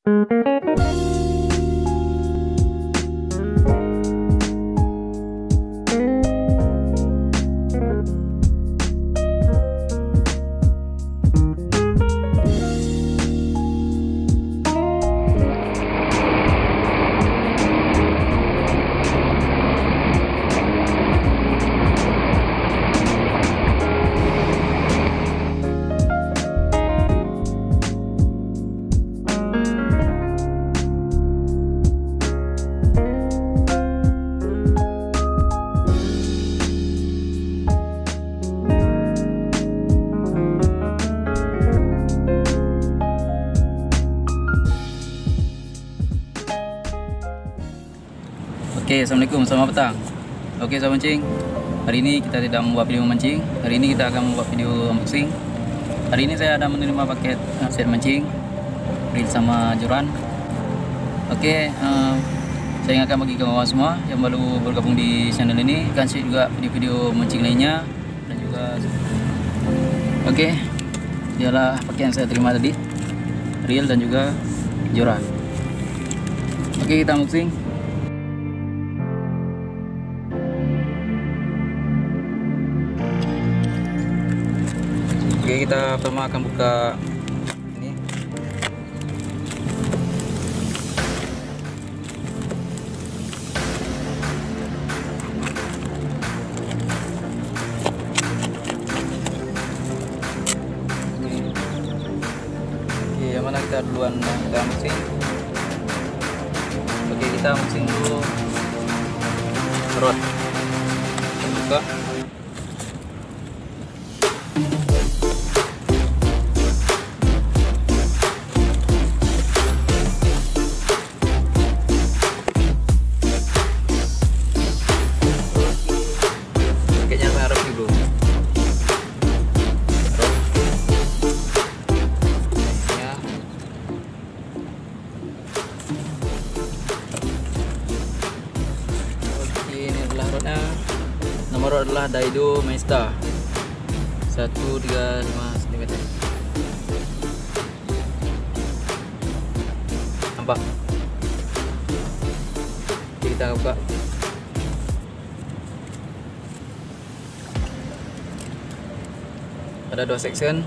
Oke, assalamualaikum, selamat petang. Oke, sahabat mancing. Hari ini kita tidak membuat video memancing. Hari ini kita akan membuat video unboxing. Hari ini saya ada menerima paket set mancing, reel sama joran. Oke, saya akan bagi kawan-kawan semua yang baru bergabung di channel ini. Akan share juga video-video mancing lainnya dan juga. Oke, ialah paket yang saya terima tadi, reel dan juga joran. Oke, kita unboxing. Oke, kita pertama akan buka ini. Oke, yang mana kita duluan kita unboxing? Oke, kita unboxing dulu rod. Kita buka. Nomor adalah Daido Maista 135 cm. Nampak? Oke, kita buka. Ada 2 section.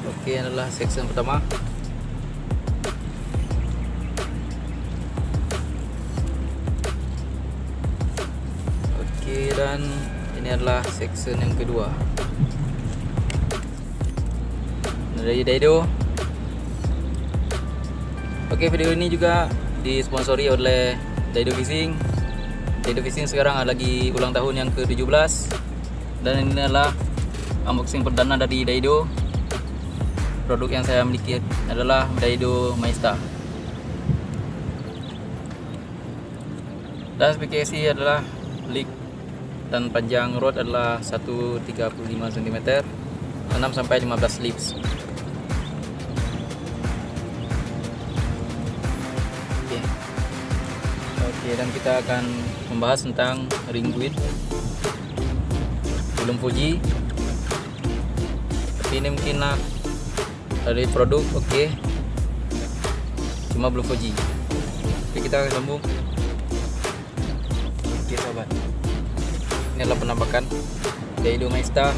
Oke, adalah section pertama. Dan ini adalah section yang kedua dari Daido. Oke, video ini juga disponsori oleh Daido Fishing. Daido Fishing sekarang lagi ulang tahun yang ke-17, dan ini adalah unboxing perdana dari Daido. Produk yang saya miliki adalah Daido Maista. Dan spesifikasi adalah leak dan panjang rod adalah 135 cm, 6 sampai 15 lips. Oke, dan kita akan membahas tentang ring guide. Belum Fuji, tapi ini mungkin dari produk oke, cuma belum Fuji. Oke, kita akan sambung. Oke, sahabat, ini adalah penampakan Daido Maista.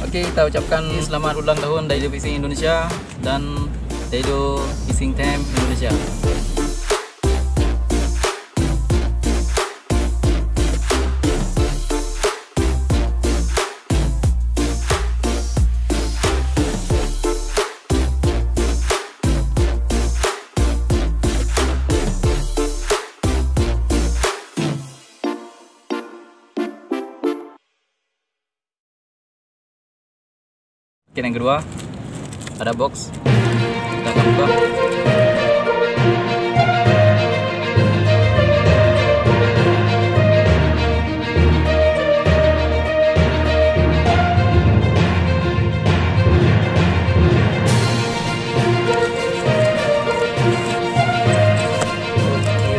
Oke, kita ucapkan selamat ulang tahun Daido Fishing Indonesia dan Daido Fishing Team Indonesia. Oke, yang kedua ada box, kita akan buka. Oke,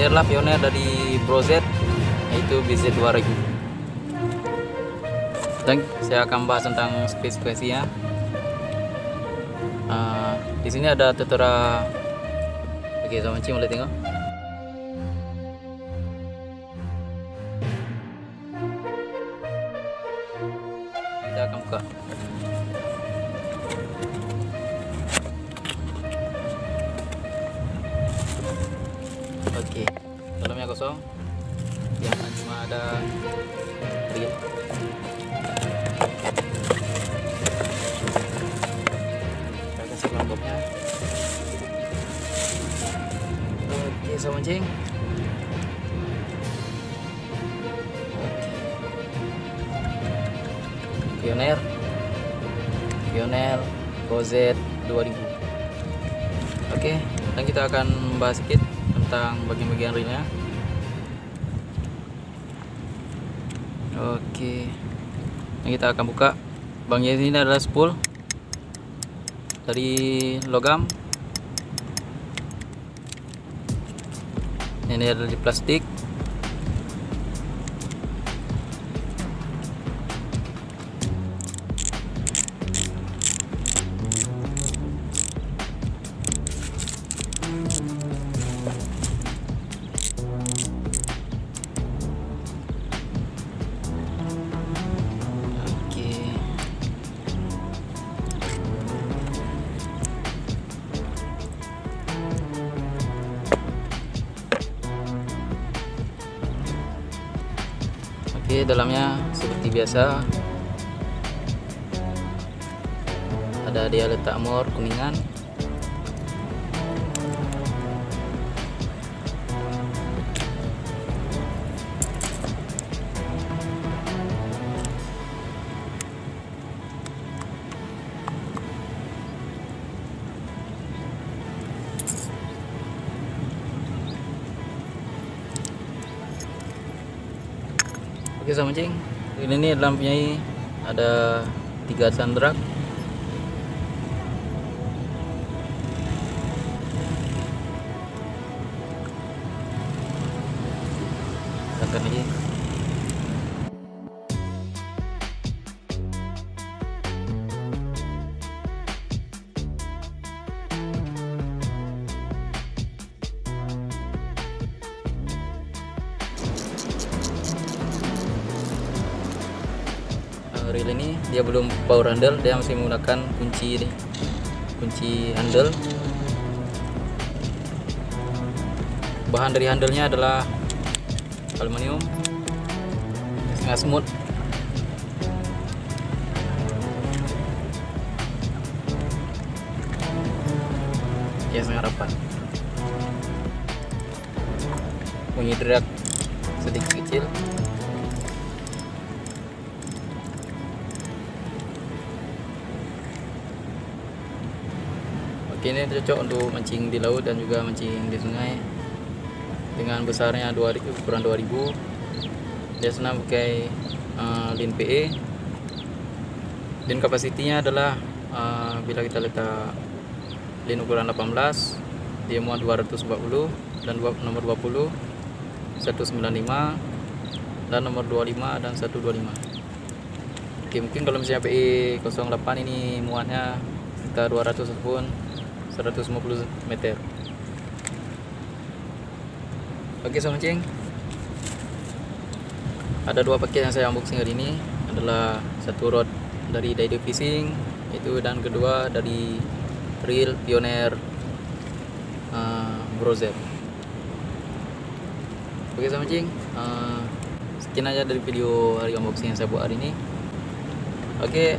adalah Pioneer dari Brozet, yaitu BZ2000. Dan saya akan bahas tentang spesifikasinya. Di sini ada tertera. Oke, Sobat Mancing boleh tengok. Kita akan buka. Oke, dalamnya kosong. Yang cuma ada reel. Kita kasih lomboknya. Oke, Sobat Mancing. Pioneer Brozet 2000. Oke, dan kita akan membahas sedikit tentang bagian-bagian reelnya. Oke, dan kita akan buka. Bagian ini adalah spool dari logam. Ini adalah di plastik. Oke, dalamnya seperti biasa ada dia letak mor kuningan. Oke, Sobat Mancing, ini adalah mempunyai ada 3 sandrak. Tekan lagi. Reel ini dia belum power handle, dia masih menggunakan kunci handle. Bahan dari handle-nya adalah aluminium, sangat smooth. Ya, sangat rapat. Bunyi drag sedikit kecil. Oke, ini cocok untuk mancing di laut dan juga mancing di sungai. Dengan besarnya ukuran 2000. Dia senang pakai lin PE. Lin kapasitinya adalah bila kita letak lin ukuran 18, dia muat 240, dan nomor 20 195, dan nomor 25 dan 125. Oke, mungkin kalau misalnya PE 08 ini muatnya sekitar 200 ataupun 150 meter. Oke, Sobat Mancing, ada 2 paket yang saya unboxing hari ini. Adalah satu rod dari Daido Fishing itu, dan kedua dari reel Pioneer Brozet. Oke, Sobat Mancing, sekian aja dari video hari unboxing yang saya buat hari ini. Oke,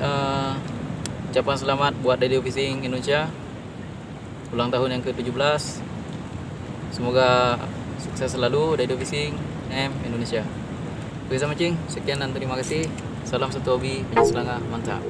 ucapan selamat buat Daido Fishing Indonesia ulang tahun yang ke-17. Semoga sukses selalu Daido Fishing Indonesia. Oke, Sobat Mancing, sekian dan terima kasih. Salam satu hobi, penyeselanga mantap.